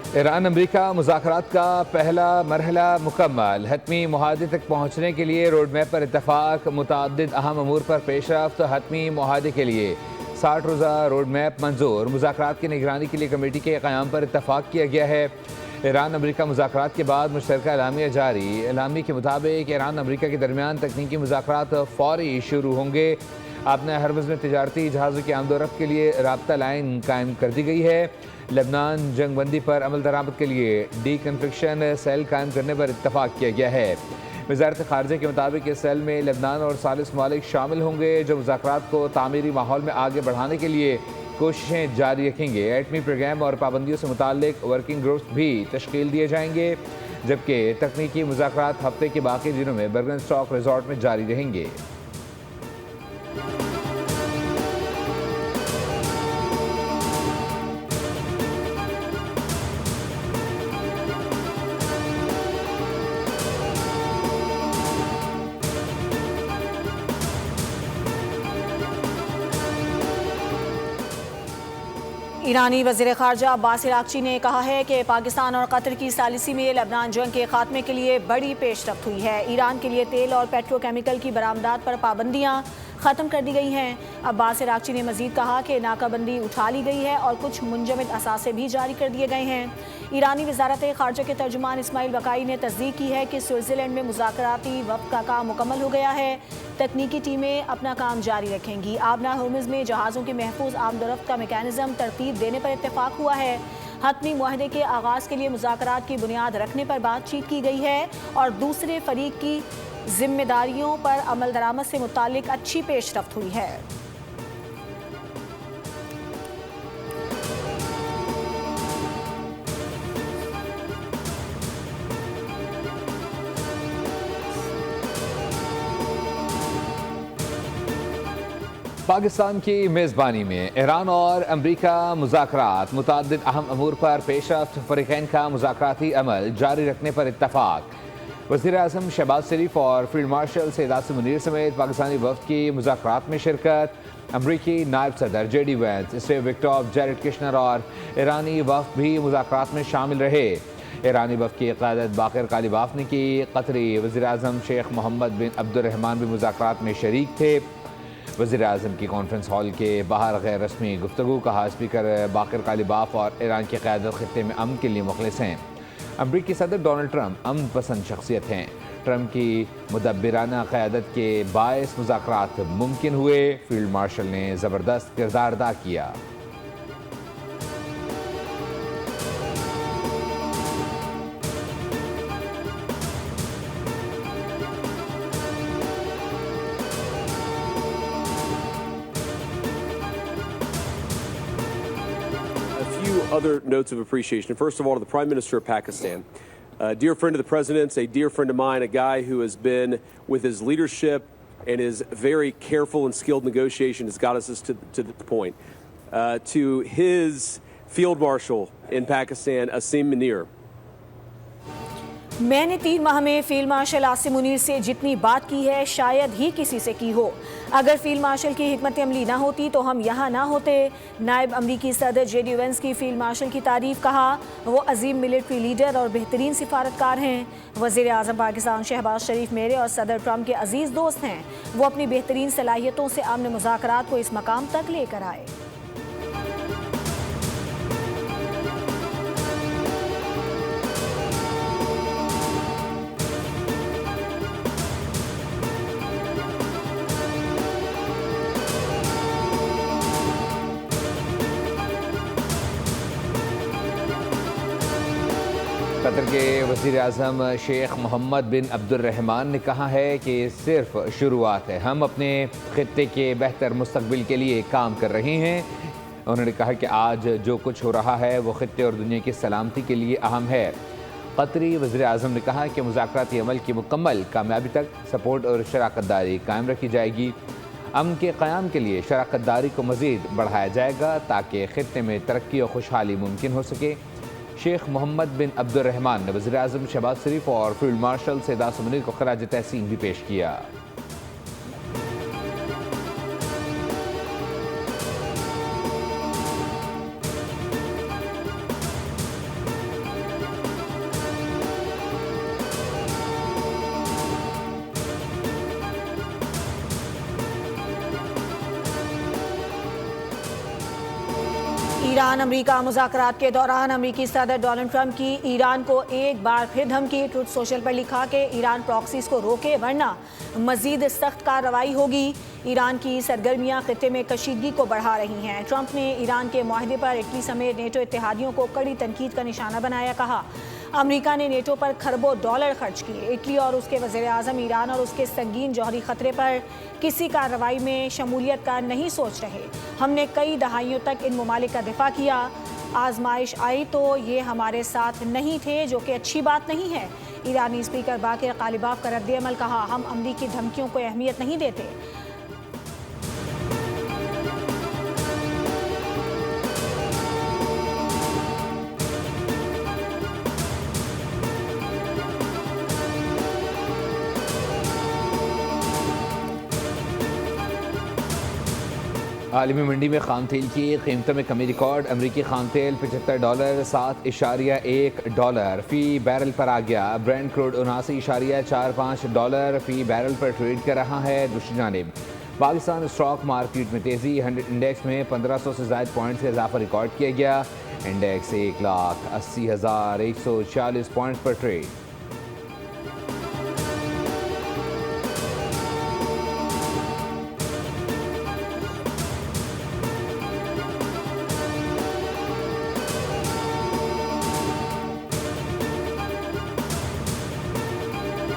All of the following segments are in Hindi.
ईरान अमरीका मुज़ाकरात का पहला मरहला मुकम्मल। हतमी मुआहदे तक पहुँचने के लिए रोड मैप पर इत्तफाक। मुतअद्दिद अहम अमूर पर पेशरफ्त। हतमी मुआहदे के लिए 60 रोज़ा रोड मैप मंजूर। मुज़ाकरात की निगरानी के लिए कमेटी के क़याम पर इत्तफाक किया गया है। ईरान अमरीका मुज़ाकरात के बाद मुश्तरका एलामिया जारी। एलामी के मुताबिक ईरान अमरीका के दरमियान तकनीकी मुज़ाकरात फ़ौरी शुरू होंगे। अपने हरमज़ में तिजारती जहाज़ों की आमदोरफ्त के लिए राब्ता लाइन कायम कर दी गई है। लेबनान जंगबंदी पर अमल दरामद के लिए डी कन्फ्लिक्शन सेल कायम करने पर इत्तफाक किया गया है। वज़ारत ख़ारजा के मुताबिक इस सेल में लेबनान और सालिस ममालिक शामिल होंगे जो मुज़ाकरात को तामीरी माहौल में आगे बढ़ाने के लिए कोशिशें जारी रखेंगे। एटमी प्रोग्राम और पाबंदियों से मुताल्लिक वर्किंग ग्रुप्स भी तश्कील दिए जाएंगे, जबकि तकनीकी मुज़ाकरात हफ्ते के बाकी दिनों में बर्गनस्टॉक रिजॉर्ट में जारी रहेंगे। ईरानी वज़ीर ख़ारजा अब्बास इराक़ची ने कहा है कि पाकिस्तान और कतर की सालिसी में लेबनान जंग के खात्मे के लिए बड़ी पेशरफ्त हुई है। ईरान के लिए तेल और पेट्रोकेमिकल की बरामदात पर पाबंदियाँ ख़त्म कर दी गई हैं। अब्बास इराक़ची ने मज़ीद कहा कि नाकाबंदी उठा ली गई है और कुछ मुंजमद असासे भी जारी कर दिए गए हैं। ईरानी वज़ारत ख़ारजा के तर्जुमान इस्माइल बकाई ने तस्दीक की है कि स्विट्ज़रलैंड में मुज़ाकराती वफ़द का काम मुकम्मल हो गया है। तकनीकी टीमें अपना काम जारी रखेंगी। आबना होर्मुज़ में जहाज़ों की महफूज आमदोरफ्त का मेकानिज़म तरतीब देने पर इत्तेफाक हुआ है। हतमी मुआहदे के आगाज़ के लिए मुज़ाकरात की बुनियाद रखने पर बातचीत की गई है और दूसरे फरीक की जिम्मेदारियों पर अमल दरामद से मुतालिक अच्छी पेशरफ्त हुई है। पाकिस्तान की मेज़बानी में ईरान और अमरीका मुज़ाकरात। मुतअद्दिद अहम अमूर पर पेशरफ्त। फ़रीक़ैन का मुज़ाकराती अमल जारी रखने पर इत्तफाक। वज़ीर आज़म शहबाज शरीफ और फील्ड मार्शल सैयद आसिम मुनीर समेत पाकिस्तानी वफ़द की मुज़ाकरात में शिरकत। अमरीकी नायब सदर JD वैंस, स्टीव विक्टॉफ, जैरेड किश्नर और ईरानी वफ़द भी मुज़ाकरात में शामिल रहे। ईरानी वफ़द की क़यादत बाक़िर कालिबाफ ने की। कतरी वज़ीर आज़म शेख मोहम्मद बिन अब्दुर्रहमान भी मुज़ाकरात में शरीक थे। वज़ीर आज़म की कॉन्फ्रेंस हॉल के बाहर गैर रस्मी गुफ्तगू। कहा, स्पीकर बाक़िर कालिबाफ और ईरान की क़यादत ख़ित्ते में अमन के लिए मुखलिस हैं। अमरीकी सदर डोनाल्ड ट्रंप अमन पसंद शख्सियत हैं। ट्रंप की मुदब्बिराना क़यादत के बायस मुज़ाकरात मुमकिन हुए। फील्ड मार्शल ने ज़बरदस्त किरदार अदा किया। Other notes of appreciation. First of all, to the Prime Minister of Pakistan, a dear friend of the President's, a dear friend of mine, a guy who has been, with his leadership and his very careful and skilled negotiation, has got us to this point. To his Field Marshal in Pakistan, Asim Munir. मैंने 3 माह में फील्ड मार्शल आसिम मुनीर से जितनी बात की है शायद ही किसी से की हो। अगर फील्ड मार्शल की हिकमत अमली ना होती तो हम यहाँ ना होते। नायब अमरीकी सदर JD वैंस की फील्ड मार्शल की तारीफ। कहा, वो अजीम मिलिट्री लीडर और बेहतरीन सिफारतकार हैं। वज़ीर आज़म पाकिस्तान शहबाज शरीफ मेरे और सदर ट्रंप के अजीज़ दोस्त हैं। वो अपनी बेहतरीन सलाहियतों से अमन मुज़ाकरात को इस मकाम तक लेकर आए। कतर के वज़ीर आज़म शेख मोहम्मद बिन अब्दुर्रहमान ने कहा है कि सिर्फ शुरुआत है, हम अपने ख़ित्ते के बेहतर मुस्तक़बिल के लिए काम कर रहे हैं। उन्होंने कहा कि आज जो कुछ हो रहा है वो ख़ित्ते और दुनिया की सलामती के लिए अहम है। कतरी वज़ीर आज़म ने कहा कि मुज़ाकराती अमल की मुकम्मल कामयाबी तक सपोर्ट और शराकत दारी कायम रखी जाएगी। अमन के क़याम के लिए शराकत दारी को मज़ीद बढ़ाया जाएगा ताकि ख़ित्ते में तरक्की और खुशहाली मुमकिन हो सके। शेख मोहम्मद बिन अब्दुर्रहमान ने वज़ीर आज़म शहबाज शरीफ और फील्ड मार्शल सैयद आसिम मुनीर को ख़राज तहसीन भी पेश किया। ईरान अमेरिका मुज़ाकरात के दौरान अमेरिकी सदर डोनाल्ड ट्रंप की ईरान को एक बार फिर धमकी। ट्रुथ सोशल पर लिखा कि ईरान प्रॉक्सीज को रोके वरना मजीद सख्त कार्रवाई होगी। ईरान की सरगर्मियां खित्ते में कशीदगी को बढ़ा रही हैं। ट्रंप ने ईरान के मुआहदे पर इटली समेत नेटो इत्तेहादियों को कड़ी तनकीद का निशाना बनाया। कहा अमेरिका ने नेटो पर खरबों डॉलर खर्च किए। इटली और उसके वज़ीर आज़म ईरान और उसके संगीन जौहरी खतरे पर किसी कार्रवाई में शमूलियत का नहीं सोच रहे। हमने कई दहाइयों तक इन ममालिक का दिफा किया। आजमाइश आई तो ये हमारे साथ नहीं थे, जो कि अच्छी बात नहीं है। ईरानी स्पीकर बाकिर कालिबाफ का रद्द-ए-अमल। कहा हम अमरीकी धमकियों को अहमियत नहीं देते। आलमी मंडी में खाम तेल की कीमतों में कमी रिकॉर्ड। अमरीकी खाम तेल $75.7.1 फ़ी बैरल पर आ गया। ब्रेंट क्रूड $79.45 फ़ी बैरल पर ट्रेड कर रहा है। दूसरी जानिब पाकिस्तान स्टॉक मार्केट में तेज़ी। 100 इंडेक्स में 1500 से ज़ायद पॉइंट्स का इजाफा रिकॉर्ड किया गया। इंडेक्स 1,80,140 पॉइंट्स पर ट्रेड।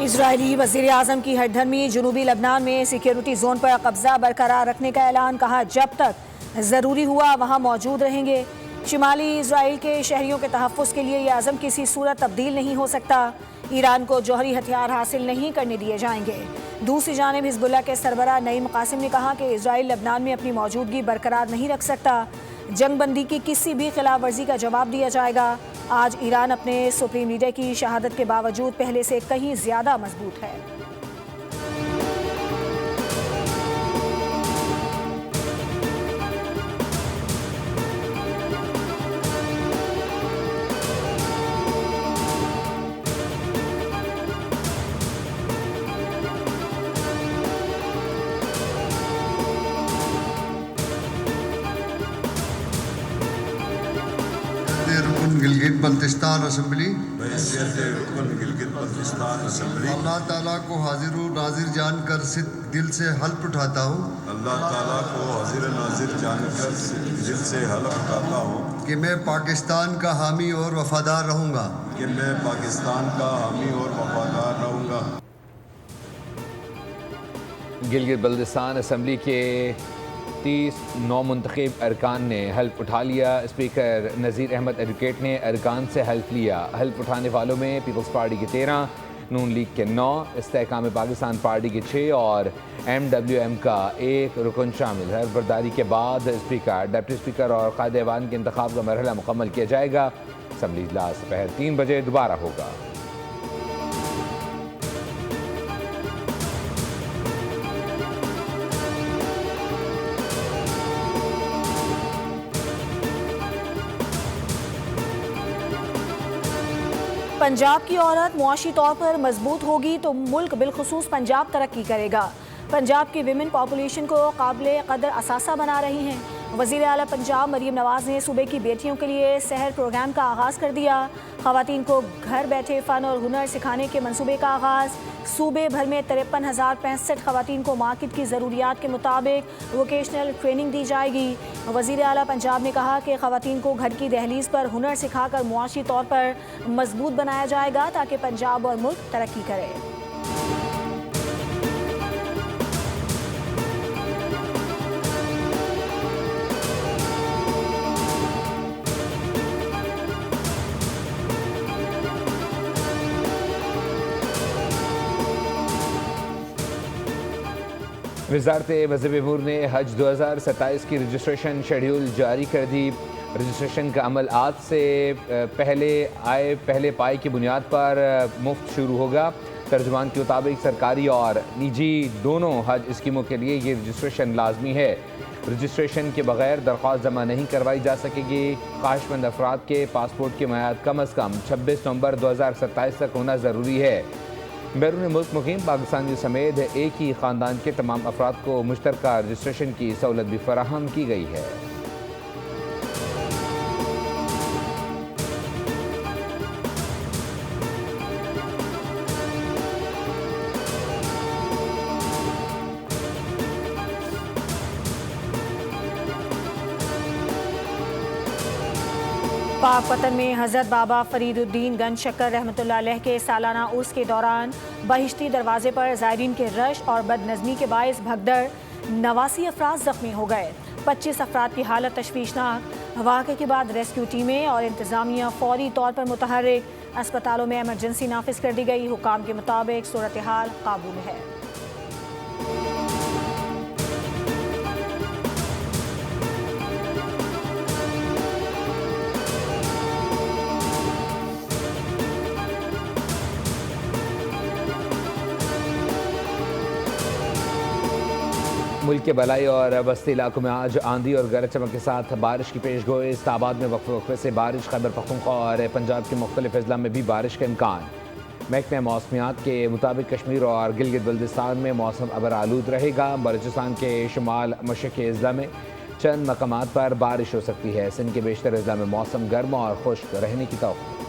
इजरायली वज़ीर आज़म की हटधर्मी। जनूबी लबनान में सिक्योरिटी जोन पर कब्जा बरकरार रखने का ऐलान। कहा जब तक ज़रूरी हुआ वहाँ मौजूद रहेंगे। शिमाली इजराइल के शहरियों के तहफ़्फ़ुज़ के लिए यह आज़म किसी सूरत तब्दील नहीं हो सकता। ईरान को जौहरी हथियार हासिल नहीं करने दिए जाएंगे। दूसरी जानिब हिज़्बुल्लाह के सरबराह नईम कासिम ने कहा कि इजराइल लबनान में अपनी मौजूदगी बरकरार नहीं रख सकता। जंगबंदी की किसी भी खिलाफ वर्जी का जवाब दिया जाएगा। आज ईरान अपने सुप्रीम लीडर की शहादत के बावजूद पहले से कहीं ज़्यादा मजबूत है। गिलगित बल्तिस्तान असेंबली अल्लाह ताला को हाजिर व नाजिर जानकर दिल से हल्फ उठाता हूँ। अल्लाह ताला को हाजिर नाजिर जानकर दिल से हल्फ उठाता हूँ कि मैं पाकिस्तान का हामी और वफादार रहूँगा। कि मैं पाकिस्तान का हामी और वफादार रहूँगा। गिलगित बल्तिस्तान असम्बली के 30 नौमुंतखब अरकान ने हल्फ उठा लिया। स्पीकर नज़ीर अहमद एडवोकेट ने अरकान से हल्फ लिया। हल्फ उठाने वालों में पीपल्स पार्टी के 13, नून लीग के 9, इस्तेहकाम पाकिस्तान पार्टी के 6 और MWM का 1 रुकन शामिल है। बर्दारी के बाद स्पीकर, डिप्टी स्पीकर और कायदे ऐवान के इंतखाब का मरहला मुकम्मल किया जाएगा। असम्बली इजलास दोपहर 3 बजे दोबारा होगा। पंजाब की औरत मुआशी तौर पर मजबूत होगी तो मुल्क बिलखुसूस पंजाब तरक्की करेगा। पंजाब की विमेन पॉपुलेशन को काबिल कदर असासा बना रही हैं। वज़ीर आला पंजाब मरीम नवाज़ ने सूबे की बेटियों के लिए सहर प्रोग्राम का आगाज़ कर दिया। ख़वातीन को घर बैठे फ़न और हुनर सिखाने के मंसूबे का आगाज़। सूबे भर में 53,065 ख़वातीन को मार्केट की ज़रूरियात के मुताबिक वोकेशनल ट्रेनिंग दी जाएगी। वज़ीर आला पंजाब ने कहा कि ख़वातीन को घर की दहलीज पर हुनर सिखाकर मुआशी तौर पर मजबूत बनाया जाएगा ताकि पंजाब और मुल्क तरक्की करे। वज़ारत मज़हबी अमूर ने हज 2027 की रजिस्ट्रेशन शेड्यूल जारी कर दी। रजिस्ट्रेशन का अमल आज से पहले पाई की बुनियाद पर मुफ्त शुरू होगा। तर्जुमान के मुताबिक सरकारी और निजी दोनों हज स्कीमों के लिए ये रजिस्ट्रेशन लाजमी है। रजिस्ट्रेशन के बगैर दरख्वास्त जमा नहीं करवाई जा सकेगी। ख्वाहिशमंद अफराद के पासपोर्ट की मियाद कम अज़ कम 26 नवंबर 2027 तक होना ज़रूरी है। बैरून मुल्क मुकीम पाकिस्तानी समेत एक ही ख़ानदान के तमाम अफराद को मुश्तरका रजिस्ट्रेशन की सहूलत भी फराहम की गई है। पाक पतन में हज़रत बाबा फरीदुद्दीन गंज शक्कर रहमतुल्लाह अलैह के सालाना उर्स के दौरान बहिश्ती दरवाजे पर ज़ायरीन के रश और बदनज़मी के बायस भगदड़ 89 अफराद ज़ख्मी हो गए। 25 अफराद की हालत तशवीशनाक। वाक़े के बाद रेस्क्यू टीमें और इंतज़ामिया फौरी तौर पर मुतहर्रिक। अस्पतालों में एमरजेंसी नाफिज कर दी गई। हुकाम के मुताबिक सूरत हाल काबू में है। मुल्क के बलाई और बस्ती इलाकों में आज आंधी और गरज चमक के साथ बारिश की पेश गोई। इस्लामाबाद में वक्फे वक्फे से बारिश, खैबर पख्तूनख्वा और पंजाब के मुख्तलिफ अजला में भी बारिश का इम्कान। महकमे मौसमियात के मुताबिक कश्मीर और गिलगित बल्तिस्तान में मौसम अबर आलूद रहेगा। बलूचिस्तान के शुमाल मशरक़ी अजला में चंद मकामात पर बारिश हो सकती है। सिंध के बेशतर अजला में मौसम गर्म और खुश्क रहने की तौक़्क़ी।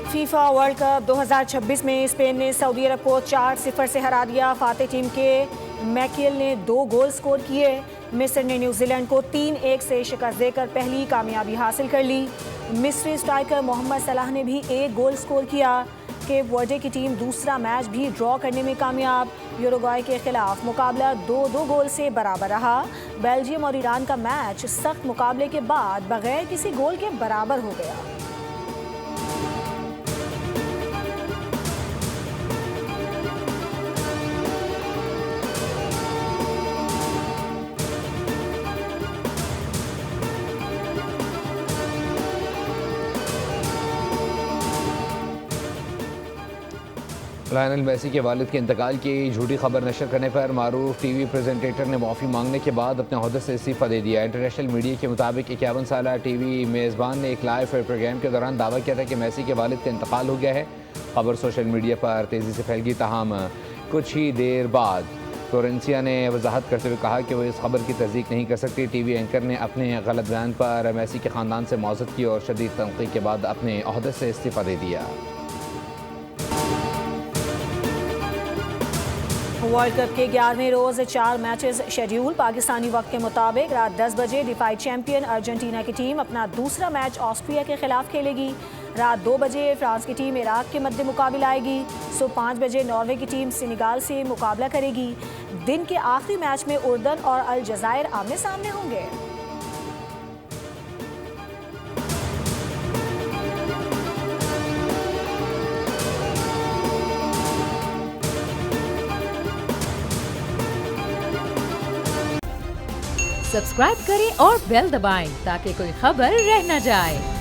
फीफा वर्ल्ड कप 2026 में स्पेन ने सऊदी अरब को 4-0 से हरा दिया। फाते टीम के मैकेल ने 2 गोल स्कोर किए। मिस्र ने न्यूजीलैंड को 3-1 से शिकस्त देकर पहली कामयाबी हासिल कर ली। मिस्री स्ट्राइकर मोहम्मद सलाह ने भी 1 गोल स्कोर किया। केप वर्डे की टीम दूसरा मैच भी ड्रॉ करने में कामयाब। यूरुग्वाय के खिलाफ मुकाबला 2-2 गोल से बराबर रहा। बेल्जियम और ईरान का मैच सख्त मुकाबले के बाद बगैर किसी गोल के बराबर हो गया। लायनल मेसी के वालिद के इंतकाल की झूठी खबर नशर करने पर मारूफ टीवी प्रेजेंटेटर ने माफ़ी मांगने के बाद अपने ओहदे से इस्तीफ़ा दे दिया। इंटरनेशनल मीडिया के मुताबिक 51 साला टीवी मेज़बान ने एक लाइव प्रोग्राम के दौरान दावा किया था कि मेसी के वालिद का इंतकाल हो गया है। खबर सोशल मीडिया पर तेज़ी से फैल गई। ताहम कुछ ही देर बाद फ्लोरेंसिया ने वजाहत करते हुए कहा कि वो इस खबर की तस्दीक नहीं कर सकती। टीवी एंकर ने अपने गलत बयान पर मेसी के ख़ानदान से मौजूद की और शदीद तनक़ीद के बाद अपने ओहदे से इस्तीफ़ा दे दिया। वर्ल्ड कप के 11वें रोज़ 4 मैचेस शेड्यूल। पाकिस्तानी वक्त के मुताबिक रात 10 बजे डिफाइड चैंपियन अर्जेंटीना की टीम अपना दूसरा मैच ऑस्ट्रिया के खिलाफ खेलेगी। रात 2 बजे फ्रांस की टीम इराक के मद्दे मुकाबला आएगी। सुबह 5 बजे नॉर्वे की टीम सेनेगाल से मुकाबला करेगी। दिन के आखिरी मैच में उर्दन और अल जज़ायर आमने सामने होंगे। सब्सक्राइब करें और बेल दबाएं ताकि कोई खबर रह न जाए।